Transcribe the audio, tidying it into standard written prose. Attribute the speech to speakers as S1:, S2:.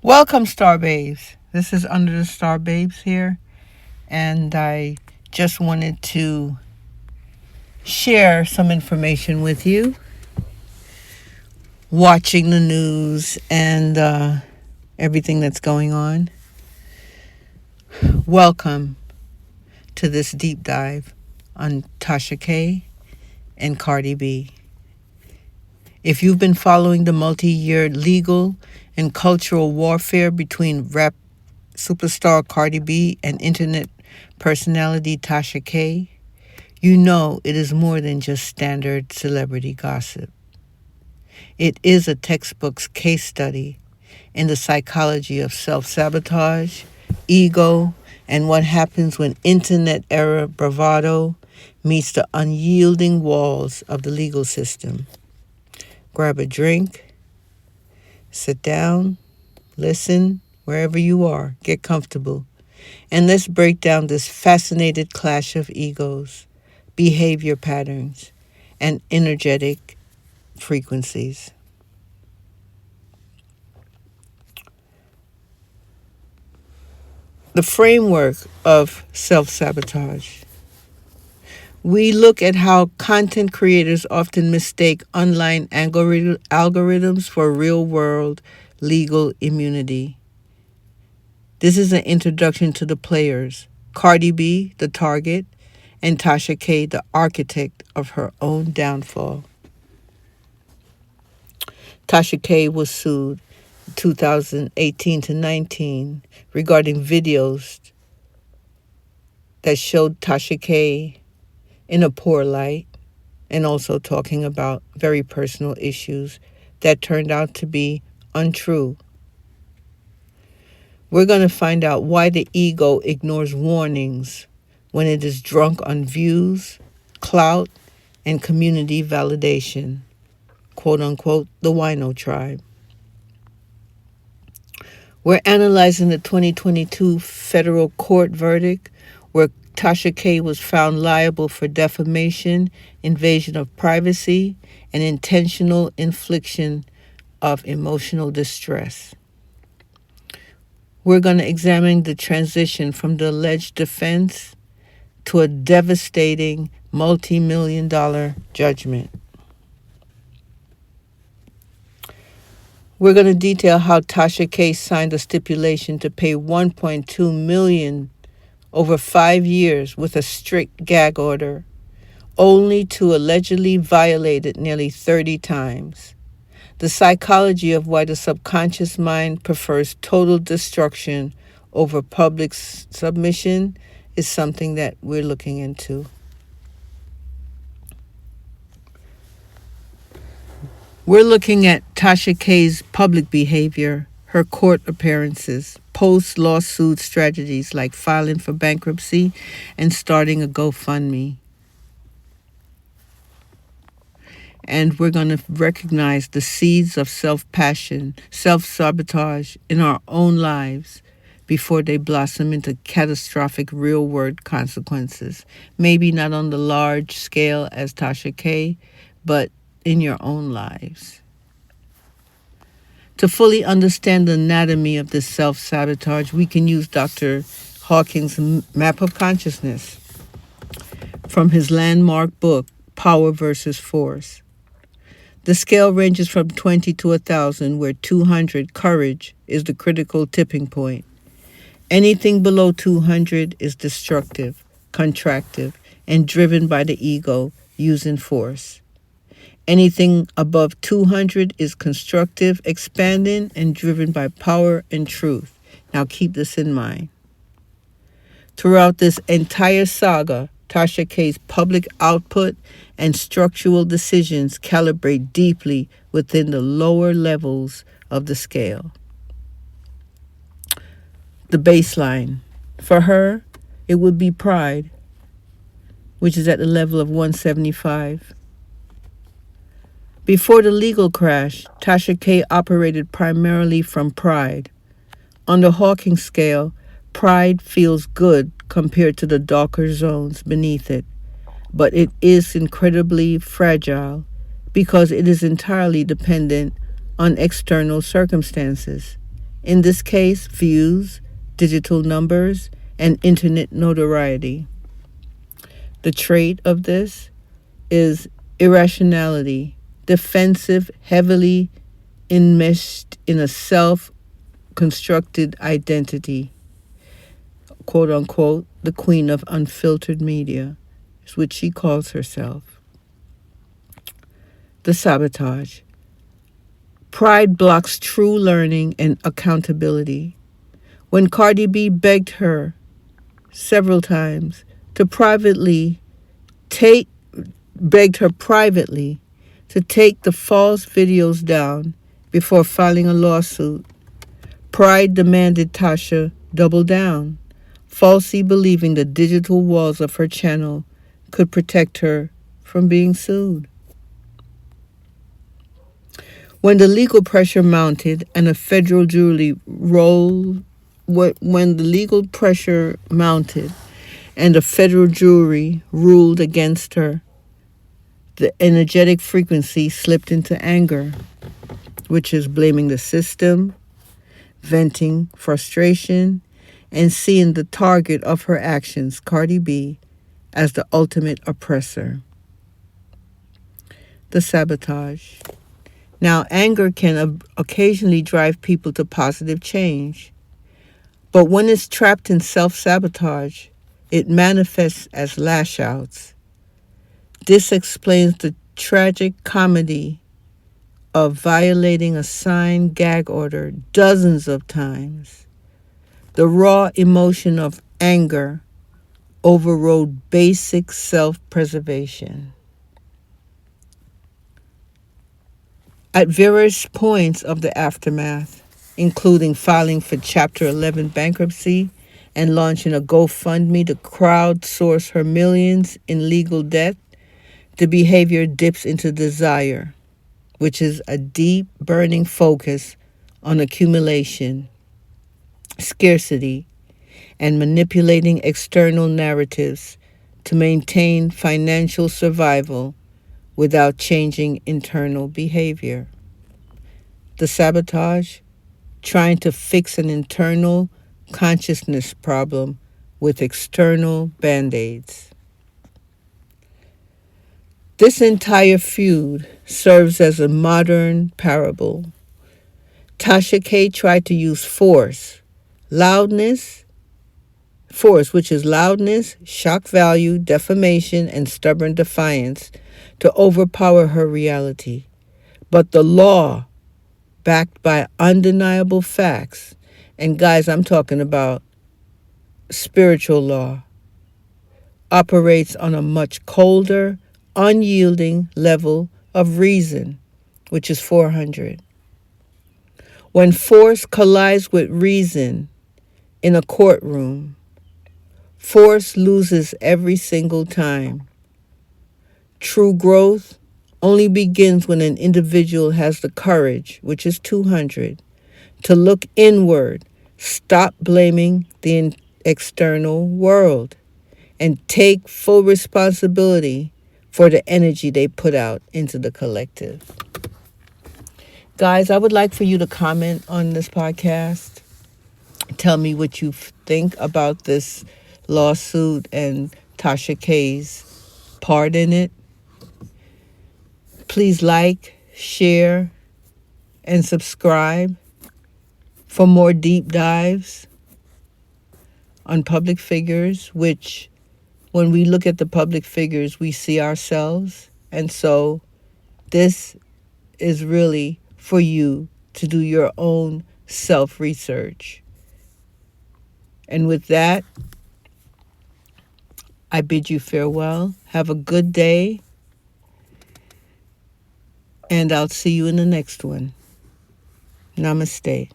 S1: Welcome, StarBabes. This is Under the StarBabes here, and I just wanted to share some information with you. Watching the news and everything that's going on. Welcome to this deep dive on Tasha K and Cardi B. If you've been following the multi-year legal and cultural warfare between rap superstar Cardi B and internet personality Tasha K, you know it is more than just standard celebrity gossip. It is a textbook case study in the psychology of self-sabotage, ego, and what happens when internet-era bravado meets the unyielding walls of the legal system. Grab a drink, sit down, listen, wherever you are, get comfortable, and let's break down this fascinating clash of egos, behavior patterns, and energetic frequencies. The framework of self-sabotage. We look at how content creators often mistake online algorithms for real-world legal immunity. This is an introduction to the players, Cardi B, the target, and Tasha K, the architect of her own downfall. Tasha K was sued 2018 to 19 regarding videos that showed Tasha K in a poor light and also talking about very personal issues that turned out to be untrue. We're going to find out why the ego ignores warnings when it is drunk on views, clout, and community validation. Quote unquote, the wino tribe. We're analyzing the 2022 federal court verdict where Tasha K was found liable for defamation, invasion of privacy, and intentional infliction of emotional distress. We're going to examine the transition from the alleged defense to a devastating multi-million-dollar judgment. We're going to detail how Tasha K signed a stipulation to pay $1.2 million over 5 years with a strict gag order, only to allegedly violate it nearly 30 times. The psychology of why the subconscious mind prefers total destruction over public submission is something that we're looking into. We're looking at Tasha K's public behavior, her court appearances, post-lawsuit strategies like filing for bankruptcy and starting a GoFundMe. And we're going to recognize the seeds of self-passion, self-sabotage in our own lives before they blossom into catastrophic real-world consequences. Maybe not on the large scale as Tasha K, but in your own lives. To fully understand the anatomy of this self-sabotage, we can use Dr. Hawkins' map of consciousness from his landmark book, Power versus Force. The scale ranges from 20 to 1,000, where 200, courage, is the critical tipping point. Anything below 200 is destructive, contractive, and driven by the ego, using force. Anything above 200 is constructive, expanding, and driven by power and truth. Now keep this in mind. Throughout this entire saga, Tasha K's public output and structural decisions calibrate deeply within the lower levels of the scale. The baseline. For her, it would be pride, which is at the level of 175. Before the legal crash, Tasha K operated primarily from pride. On the Hawking scale, pride feels good compared to the darker zones beneath it, but it is incredibly fragile because it is entirely dependent on external circumstances. In this case, views, digital numbers, and internet notoriety. The trait of this is irrationality, defensive, heavily enmeshed in a self-constructed identity, quote unquote, the queen of unfiltered media, is what she calls herself. The sabotage. Pride blocks true learning and accountability. When Cardi B begged her several times to begged her privately to take the false videos down before filing a lawsuit, Pride demanded Tasha double down, falsely believing the digital walls of her channel could protect her from being sued. When the legal pressure mounted and a federal jury ruled against her, the energetic frequency slipped into anger, which is blaming the system, venting frustration, and seeing the target of her actions, Cardi B, as the ultimate oppressor. The sabotage. Now, anger can occasionally drive people to positive change, but when it's trapped in self-sabotage, it manifests as lash-outs. This explains the tragic comedy of violating a signed gag order dozens of times. The raw emotion of anger overrode basic self-preservation. At various points of the aftermath, including filing for Chapter 11 bankruptcy and launching a GoFundMe to crowdsource her millions in legal debt, the behavior dips into desire, which is a deep, burning focus on accumulation, scarcity, and manipulating external narratives to maintain financial survival without changing internal behavior. The sabotage, trying to fix an internal consciousness problem with external band-aids. This entire feud serves as a modern parable. Tasha K tried to use force, which is loudness, shock value, defamation, and stubborn defiance, to overpower her reality. But the law, backed by undeniable facts, and guys, I'm talking about spiritual law, operates on a much colder, unyielding level of reason, which is 400. When force collides with reason in a courtroom, force loses every single time. True growth only begins when an individual has the courage, which is 200, to look inward, stop blaming the external world, and take full responsibility for the energy they put out into the collective. Guys, I would like for you to comment on this podcast. Tell me what you think about this lawsuit and Tasha K's part in it. Please like, share, and subscribe for more deep dives on public figures, which when we look at the public figures, we see ourselves. And so this is really for you to do your own self-research. And with that, I bid you farewell. Have a good day. And I'll see you in the next one. Namaste.